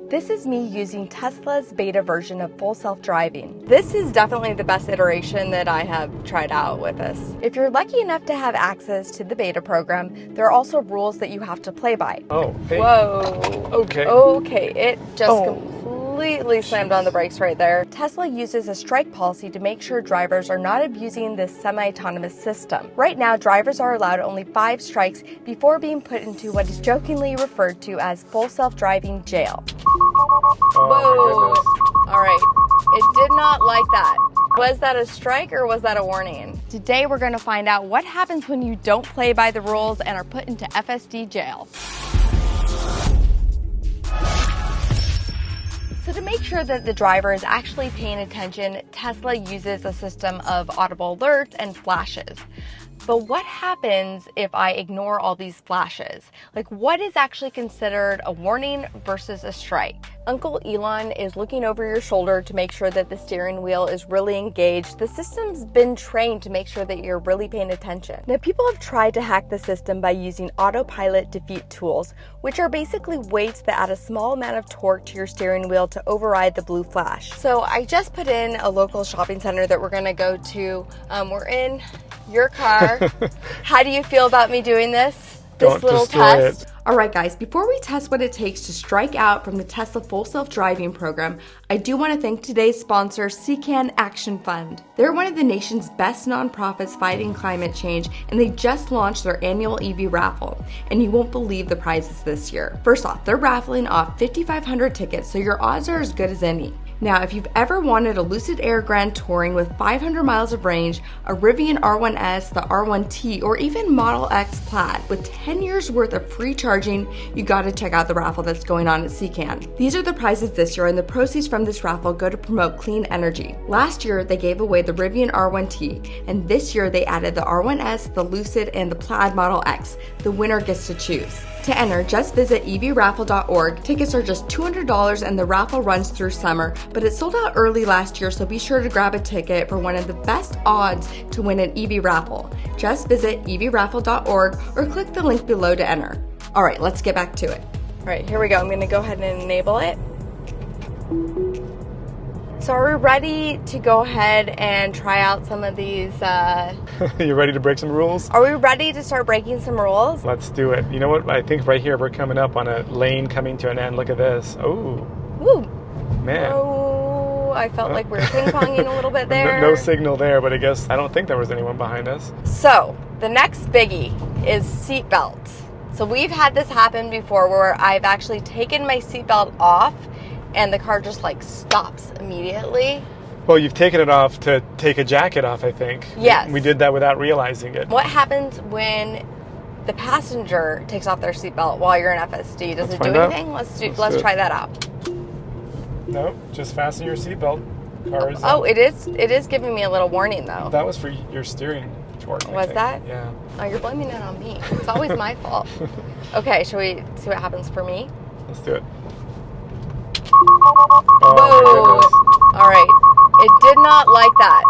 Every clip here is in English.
This is me using Tesla's beta version of full self-driving. This is definitely the best iteration that I have tried out with this. If you're lucky enough to have access to the beta program, there are also rules that you have to play by. Oh, hey. Whoa. Okay. Okay, it just completely slammed on the brakes right there. Tesla uses a strike policy to make sure drivers are not abusing this semi-autonomous system. Right now, drivers are allowed only 5 strikes before being put into what is jokingly referred to as full self-driving jail. Oh, whoa. All right. It did not like that. Was that a strike or was that a warning? Today we're going to find out what happens when you don't play by the rules and are put into FSD jail. So to make sure that the driver is actually paying attention, Tesla uses a system of audible alerts and flashes. But what happens if I ignore all these flashes? Like, what is actually considered a warning versus a strike? Uncle Elon is looking over your shoulder to make sure that the steering wheel is really engaged. The system's been trained to make sure that you're really paying attention. Now, people have tried to hack the system by using Autopilot defeat tools, which are basically weights that add a small amount of torque to your steering wheel to override the blue flash. So I just put in a local shopping center that we're gonna go to. We're in your car. How do you feel about me doing this? This little test? All right, guys, before we test what it takes to strike out from the Tesla full self-driving program, I do want to thank today's sponsor, CCAN Action Fund. They're one of the nation's best nonprofits fighting climate change, and they just launched their annual EV raffle, and you won't believe the prizes this year. First off, they're raffling off 5,500 tickets, so your odds are as good as any. Now, if you've ever wanted a Lucid Air Grand Touring with 500 miles of range, a Rivian R1S, the R1T, or even Model X Plaid with 10 years worth of free charging, you gotta check out the raffle that's going on at CCAN. These are the prizes this year, and the proceeds from this raffle go to promote clean energy. Last year, they gave away the Rivian R1T, and this year they added the R1S, the Lucid, and the Plaid Model X. The winner gets to choose. To enter, just visit evraffle.org. Tickets are just $200 and the raffle runs through summer, but it sold out early last year, so be sure to grab a ticket for one of the best odds to win an EV raffle. Just visit evraffle.org or click the link below to enter. All right, let's get back to it. All right, here we go. I'm going to go ahead and enable it. So are we ready to go ahead and try out some of these? You ready to break some rules? Are we ready to start breaking some rules? Let's do it. You know what? I think right here we're coming up on a lane coming to an end. Look at this. Oh. Woo. Man. Oh, I felt like we were ping-ponging a little bit there. No signal there, but I don't think there was anyone behind us. So the next biggie is seatbelts. So we've had this happen before where I've actually taken my seatbelt off and the car just like stops immediately. Well, you've taken it off to take a jacket off, I think. Yes. We did that without realizing it. What happens when the passenger takes off their seatbelt while you're in FSD? Does it do anything? Let's try that out. No, just fasten your seatbelt. Cars. Oh, it is giving me a little warning though. That was for your steering torque. Was that? Yeah. Oh, you're blaming it on me. It's always my fault. Okay, shall we see what happens for me? Let's do it. Whoa. All right. It did not like that.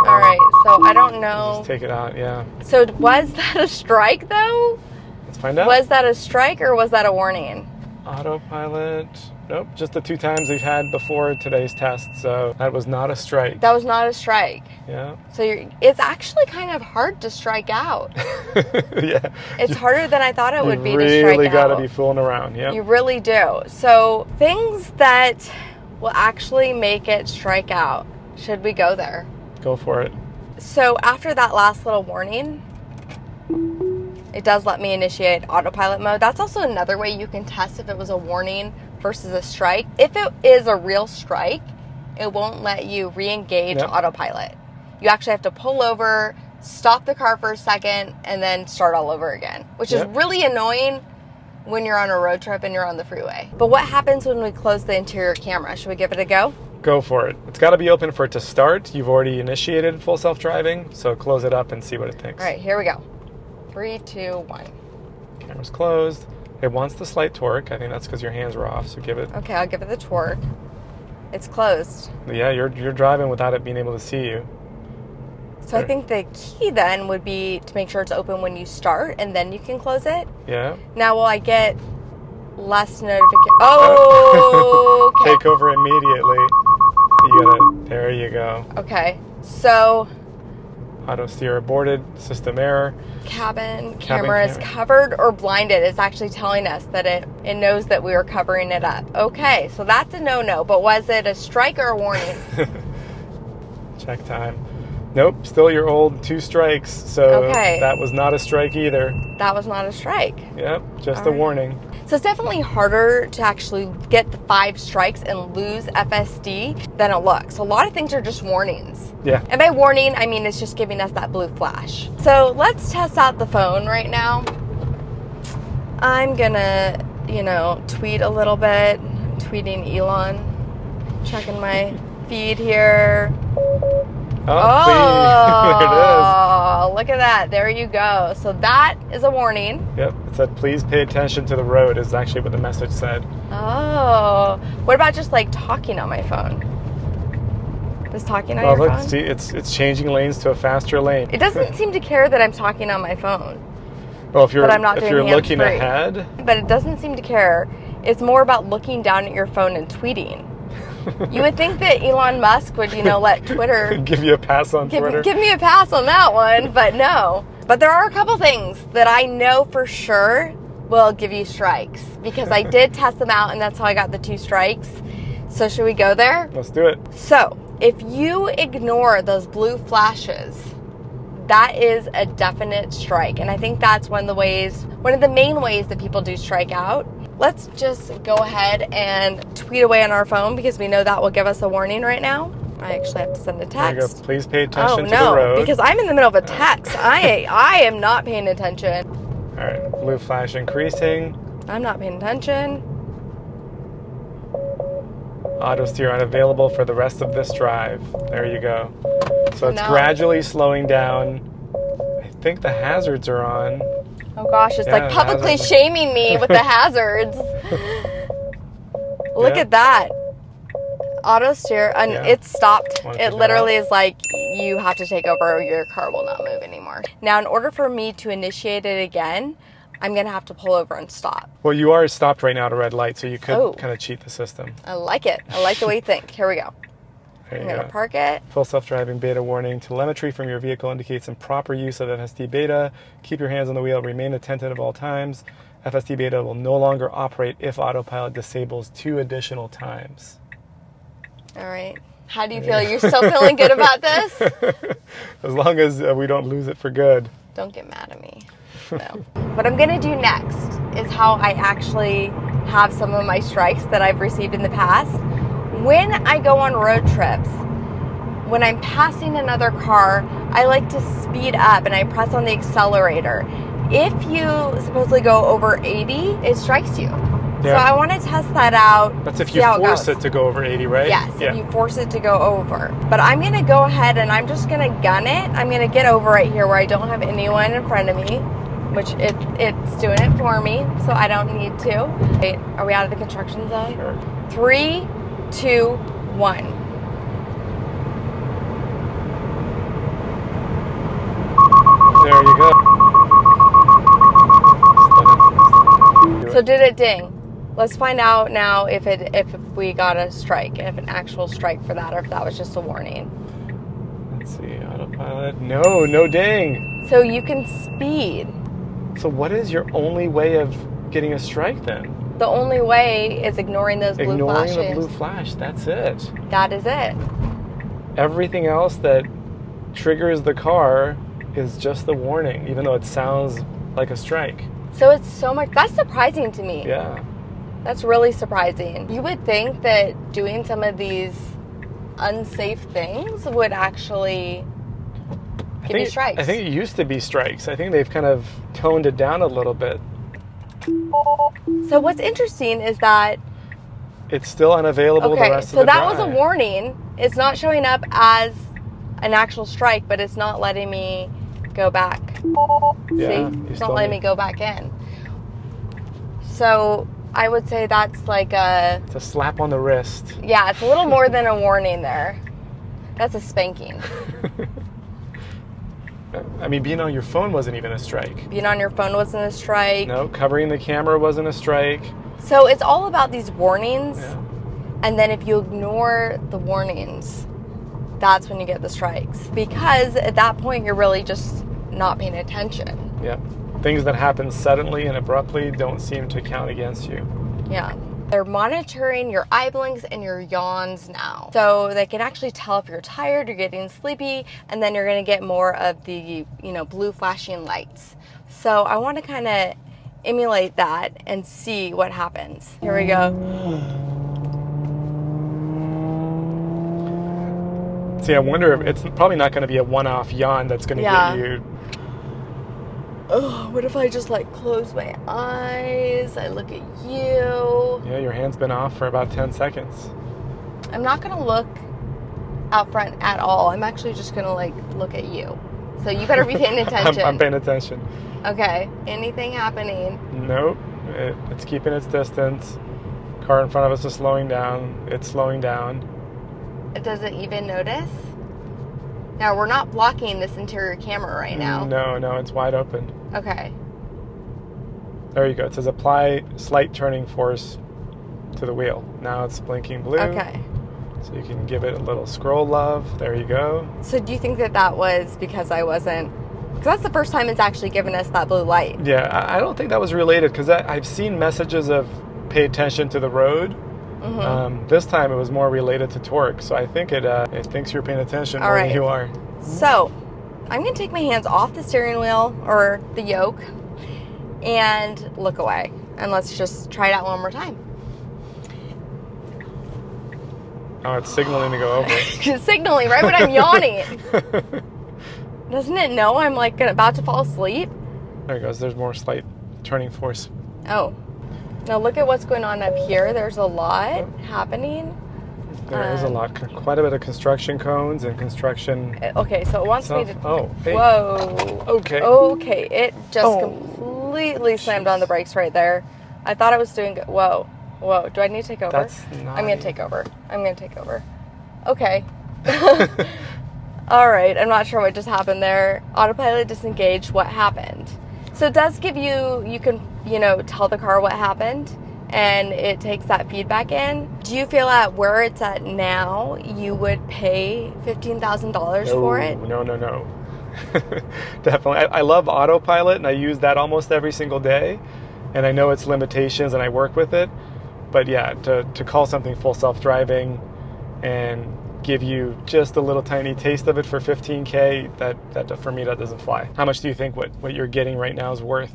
All right. So I don't know. Just take it out, yeah. So was that a strike though? Let's find out. Was that a strike or was that a warning? Autopilot. Nope. Just the 2 times we've had before today's test. So that was not a strike. That was not a strike. Yeah. So it's actually kind of hard to strike out. Yeah. It's harder than I thought it would be to strike out. You really got to be fooling around, yeah. You really do. So things that will actually make it strike out. Should we go there? Go for it. So after that last little warning, it does let me initiate autopilot mode. That's also another way you can test if it was a warning versus a strike. If it is a real strike, it won't let you re-engage autopilot. You actually have to pull over, stop the car for a second, and then start all over again, which is really annoying when you're on a road trip and you're on the freeway. But what happens when we close the interior camera? Should we give it a go? Go for it. It's got to be open for it to start. You've already initiated full self-driving, so close it up and see what it thinks. All right, here we go. 3, 2, 1. Camera's closed. It wants the slight torque. I think that's because your hands were off, so give it. Okay, I'll give it the torque. It's closed. Yeah, you're driving without it being able to see you. So I think the key then would be to make sure it's open when you start, and then you can close it. Yeah. Now, will I get less notification? Oh! take over immediately. There you go. Okay, so Auto steer aborted, system error. Cabin camera is covered or blinded. It's actually telling us that it knows that we were covering it up. Okay, so that's a no-no, but was it a strike or a warning? Check time. Nope, still your old 2 strikes. So that was not a strike either. That was not a strike. Yep, just a warning. So it's definitely harder to actually get the 5 strikes and lose FSD than it looks. A lot of things are just warnings. Yeah. And by warning, I mean it's just giving us that blue flash. So let's test out the phone right now. I'm gonna, tweet a little bit. I'm tweeting Elon. Checking my feed here. Oh, look at that. There you go. So that is a warning. Yep. It said, please pay attention to the road is actually what the message said. Oh. What about just like talking on my phone? Is talking on your phone? See, it's changing lanes to a faster lane. It doesn't seem to care that I'm talking on my phone. Well, if you're looking hands-free. ahead. But it doesn't seem to care. It's more about looking down at your phone and tweeting. You would think that Elon Musk would, let Twitter... give you a pass on Twitter? Give me a pass on that one, but no. But there are a couple things that I know for sure will give you strikes. Because I did test them out, and that's how I got the 2 strikes. So should we go there? Let's do it. So, if you ignore those blue flashes, that is a definite strike. And I think that's one of the main ways that people do strike out. Let's just go ahead and tweet away on our phone because we know that will give us a warning right now. I actually have to send a text. There you go. Please pay attention to the road. Because I'm in the middle of a text. I am not paying attention. All right, blue flash increasing. I'm not paying attention. Auto steer unavailable for the rest of this drive. There you go. So it's gradually slowing down. I think the hazards are on. Oh gosh, it's like publicly shaming me with the hazards. Look at that. Auto steer, and it stopped. It literally is like, you have to take over or your car will not move anymore. Now, in order for me to initiate it again, I'm going to have to pull over and stop. Well, you are stopped right now at a red light, so you could kind of cheat the system. I like it. I like the way you think. Here we go. I'm going to park it. Full self-driving beta warning. Telemetry from your vehicle indicates improper use of FSD Beta. Keep your hands on the wheel. Remain attentive at all times. FSD Beta will no longer operate if Autopilot disables 2 additional times. All right. How do you feel? You're still feeling good about this? As long as we don't lose it for good. Don't get mad at me. No. What I'm going to do next is how I actually have some of my strikes that I've received in the past. When I go on road trips, when I'm passing another car, I like to speed up and I press on the accelerator. If you supposedly go over 80, it strikes you. Yeah. So I want to test that out. That's if you force it to go over 80, right? Yes, if you force it to go over. But I'm going to go ahead and I'm just going to gun it. I'm going to get over right here where I don't have anyone in front of me, which it's doing it for me, so I don't need to. Wait, are we out of the construction zone? Sure. 3, 2, 1. There you go. So did it ding? Let's find out now if we got a strike, if an actual strike for that, or if that was just a warning. Let's see, Autopilot. No ding. So you can speed. So what is your only way of getting a strike then? The only way is ignoring those blue flashes. Ignoring the blue flash, that's it. That is it. Everything else that triggers the car is just the warning, even though it sounds like a strike. So it's so much, that's surprising to me. Yeah. That's really surprising. You would think that doing some of these unsafe things would actually give you strikes. I think it used to be strikes. I think they've kind of toned it down a little bit. So what's interesting is that it's still unavailable the rest of the drive. So that was a warning. It's not showing up as an actual strike, but it's not letting me go back. Yeah, see? It's not letting me go back in. So I would say that's like it's a slap on the wrist. Yeah, it's a little more than a warning there. That's a spanking. I mean, being on your phone wasn't even a strike. Being on your phone wasn't a strike. No, covering the camera wasn't a strike. So it's all about these warnings And then if you ignore the warnings, that's when you get the strikes. Because at that point, you're really just not paying attention. Yeah. Things that happen suddenly and abruptly don't seem to count against you. Yeah. They're monitoring your eye blinks and your yawns now. So they can actually tell if you're tired, you're getting sleepy, and then you're going to get more of the, blue flashing lights. So I want to kind of emulate that and see what happens. Here we go. See, I wonder if it's probably not going to be a one-off yawn that's going to get you. Oh, what if I just close my eyes? I look at you. Yeah, your hand's been off for about 10 seconds. I'm not going to look out front at all. I'm actually just going to look at you. So you better be paying attention. I'm paying attention. Okay. Anything happening? Nope. It's keeping its distance. Car in front of us is slowing down. It's slowing down. It doesn't even notice? Now, we're not blocking this interior camera right now. No, it's wide open. Okay. There you go. It says apply slight turning force to the wheel. Now it's blinking blue. Okay. So you can give it a little scroll love. There you go. So do you think that was because I wasn't... Because that's the first time it's actually given us that blue light. Yeah, I don't think that was related because I've seen messages of pay attention to the road. Mm-hmm. This time it was more related to torque, so I think it thinks you're paying attention more than you are. So I'm going to take my hands off the steering wheel or the yoke and look away. And let's just try it out one more time. Oh, it's signaling to go over. It's signaling right when I'm yawning. Doesn't it know I'm about to fall asleep? There it goes. There's more slight turning force. Oh. Now look at what's going on up here. There's a lot happening. There is a lot. Quite a bit of construction cones and construction. Okay, so it wants me to... Oh, hey. Whoa. Okay. Okay, it just completely slammed on the brakes right there. I thought I was doing good. Whoa. Do I need to take over? That's not... I'm going to take over. Okay. All right, I'm not sure what just happened there. Autopilot disengaged. What happened? So it does give you can, tell the car what happened, and it takes that feedback in. Do you feel at where it's at now, you would pay $15,000 for it? No. Definitely. I love Autopilot, and I use that almost every single day, and I know its limitations, and I work with it. But yeah, to call something full self-driving and give you just a little tiny taste of it for $15K, that for me, that doesn't fly. How much do you think what you're getting right now is worth?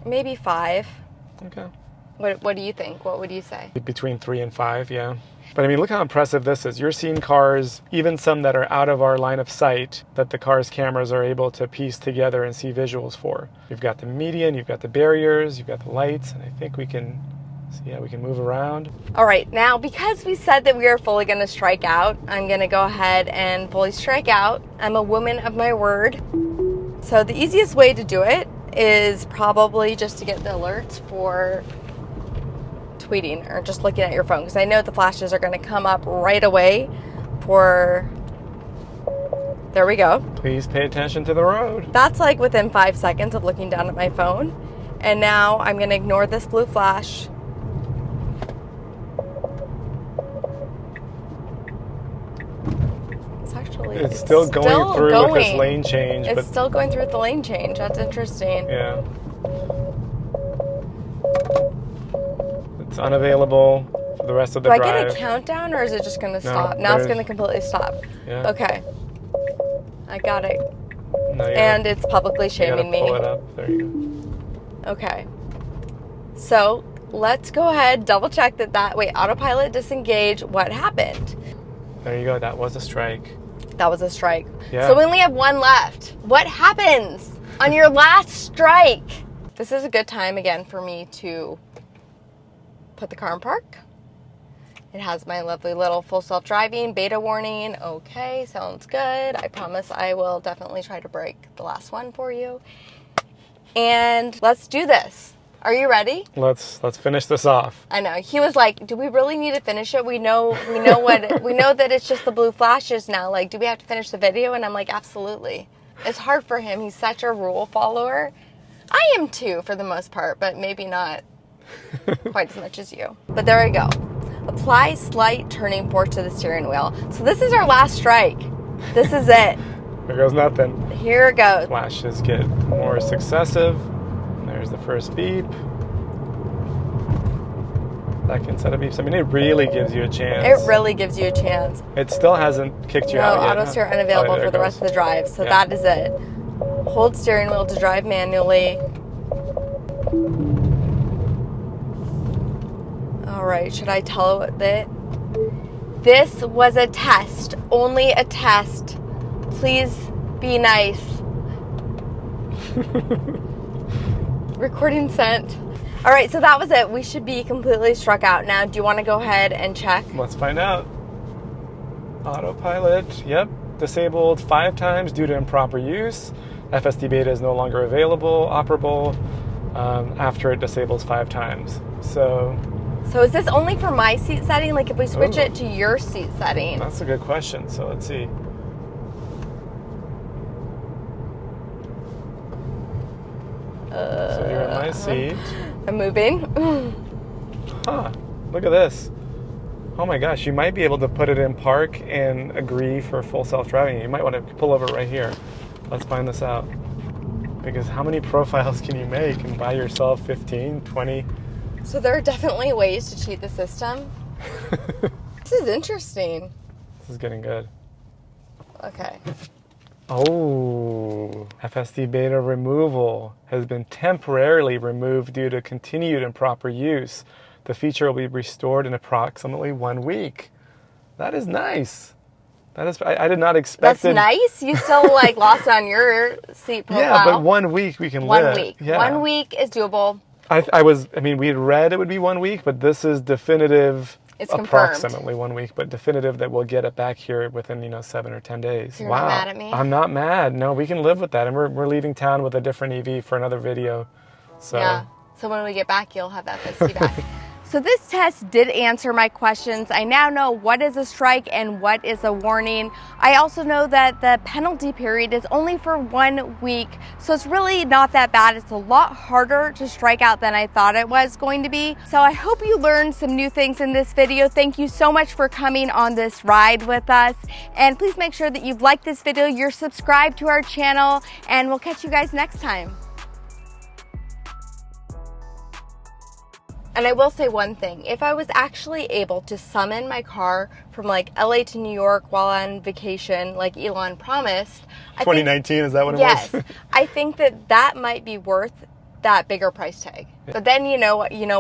Maybe 5. Okay. What do you think? What would you say? Between 3 and 5, yeah. But I mean, look how impressive this is. You're seeing cars, even some that are out of our line of sight, that the car's cameras are able to piece together and see visuals for. You've got the median, you've got the barriers, you've got the lights, and I think we can move around. All right, now because we said that we are fully going to strike out, I'm going to go ahead and fully strike out. I'm a woman of my word. So the easiest way to do it is probably just to get the alerts for tweeting or just looking at your phone, because I know the flashes are going to come up right away for... There we go. Please pay attention to the road. That's within 5 seconds of looking down at my phone. And now I'm going to ignore this blue flash. It's still going through with this lane change. It's still going through with the lane change. That's interesting. Yeah. It's unavailable for the rest of the drive. Do I get a countdown, or is it just going to stop? Now it's going to completely stop. Yeah. Okay. I got it. And it's publicly shaming me. Pull it up. There you go. Okay. So let's go ahead, double check that. Wait, Autopilot disengage. What happened? There you go. That was a strike. That was a strike. Yeah. So we only have one left. What happens on your last strike? This is a good time again for me to put the car in park. It has my lovely little full self-driving beta warning. Okay, sounds good. I promise I will definitely try to break the last one for you. And let's do this. Are you ready? Let's finish this off. I know. He was like, "Do we really need to finish it? We know that it's just the blue flashes now. Do we have to finish the video?" And I'm like, "Absolutely." It's hard for him. He's such a rule follower. I am too, for the most part, but maybe not quite as much as you. But there we go. Apply slight turning force to the steering wheel. So this is our last strike. This is it. There goes nothing. Here it goes. Flashes get more successive. There's the first beep. Second set of beeps. I mean, it really gives you a chance. It really gives you a chance. It still hasn't kicked you out yet. No, auto steer unavailable for the rest of the drive. So that is it. Hold steering wheel to drive manually. All right, should I tell it that this was a test, only a test. Please be nice. Recording sent. All right, so that was it. We should be completely struck out now. Do you want to go ahead and check? Let's find out. Autopilot, yep, disabled 5 times due to improper use. FSD Beta is no longer available, operable, after it disables 5 times. So is this only for my seat setting? Like if we switch it to your seat setting? That's a good question. So let's see. So you're in my seat. I'm moving. Huh. Look at this. Oh my gosh, you might be able to put it in park and agree for full self-driving. You might want to pull over right here. Let's find this out. Because how many profiles can you make and buy yourself 15, 20? So there are definitely ways to cheat the system. This is interesting. This is getting good. Okay. Oh, FSD Beta removal has been temporarily removed due to continued improper use. The feature will be restored in approximately 1 week. That is nice. That is, I did not expect That's nice? You still like lost on your seat profile. Yeah, but 1 week we can live. 1 week. Yeah. 1 week is doable. I mean, we had read it would be 1 week, but this is definitive. It's confirmed. Approximately 1 week, but definitive that we'll get it back here within 7 or 10 days. You're not mad at me? I'm not mad. No, we can live with that, and we're leaving town with a different EV for another video. So yeah. So when we get back, you'll have FSD back. So this test did answer my questions. I now know what is a strike and what is a warning. I also know that the penalty period is only for 1 week, so it's really not that bad. It's a lot harder to strike out than I thought it was going to be. So I hope you learned some new things in this video. Thank you so much for coming on this ride with us. And please make sure that you've liked this video, you're subscribed to our channel, and we'll catch you guys next time. And I will say one thing, if I was actually able to summon my car from like LA to New York while on vacation, like Elon promised. 2019, is that what it was? was? Yes, I think that might be worth that bigger price tag. Yeah. But then,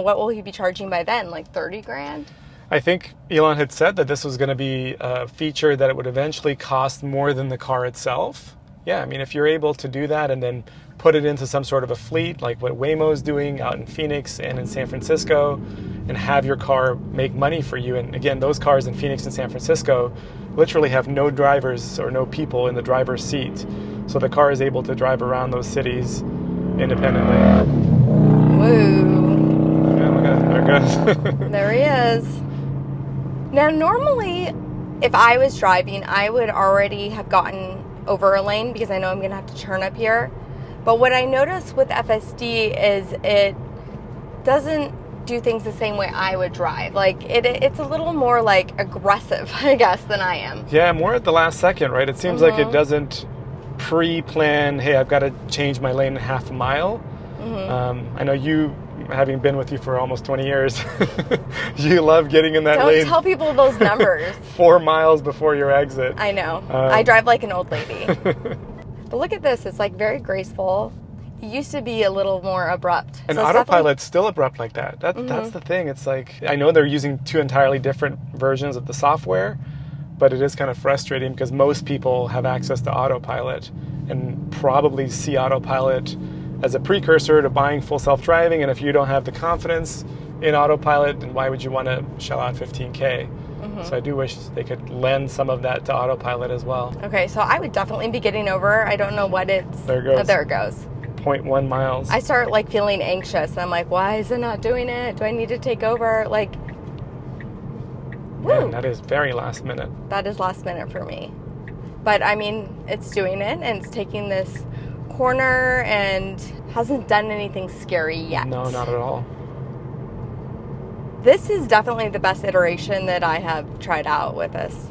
what will he be charging by then? Like 30 grand? I think Elon had said that this was going to be a feature that it would eventually cost more than the car itself. Yeah, I mean, if you're able to do that and then put it into some sort of a fleet, like what Waymo's doing out in Phoenix and in San Francisco, and have your car make money for you. And again, those cars in Phoenix and San Francisco literally have no drivers or no people in the driver's seat. So the car is able to drive around those cities independently. Woo. Yeah, look at there it goes. There he is. Now, normally, if I was driving, I would already have gotten over a lane because I know I'm going to have to turn up here. But what I noticed with FSD is it doesn't do things the same way I would drive. Like, it's a little more, like, aggressive, I guess, than I am. Yeah, more at the last second, right? It seems like it doesn't pre-plan, hey, I've got to change my lane in half a mile. I know you, having been with you for almost 20 years, you love getting in that lane. Don't tell people those numbers. 4 miles before your exit. I know. I drive like an old lady. But look at this. It's like very graceful. It used to be a little more abrupt. And Autopilot's still abrupt like that. That's the thing. It's like, I know they're using 2 entirely different versions of the software, but it is kind of frustrating because most people have access to Autopilot and probably see Autopilot as a precursor to buying full self-driving. And if you don't have the confidence in Autopilot, then why would you want to shell out $15K? So I do wish they could lend some of that to Autopilot as well. Okay, so I would definitely be getting over. I don't know what it's... There it goes. Oh, there it goes. 0.1 miles. I start like feeling anxious. And I'm like, why is it not doing it? Do I need to take over? Like, Man, that is very last minute. That is last minute for me. But I mean, it's doing it and it's taking this corner and hasn't done anything scary yet. No, not at all. this is definitely the best iteration that I have tried out with this.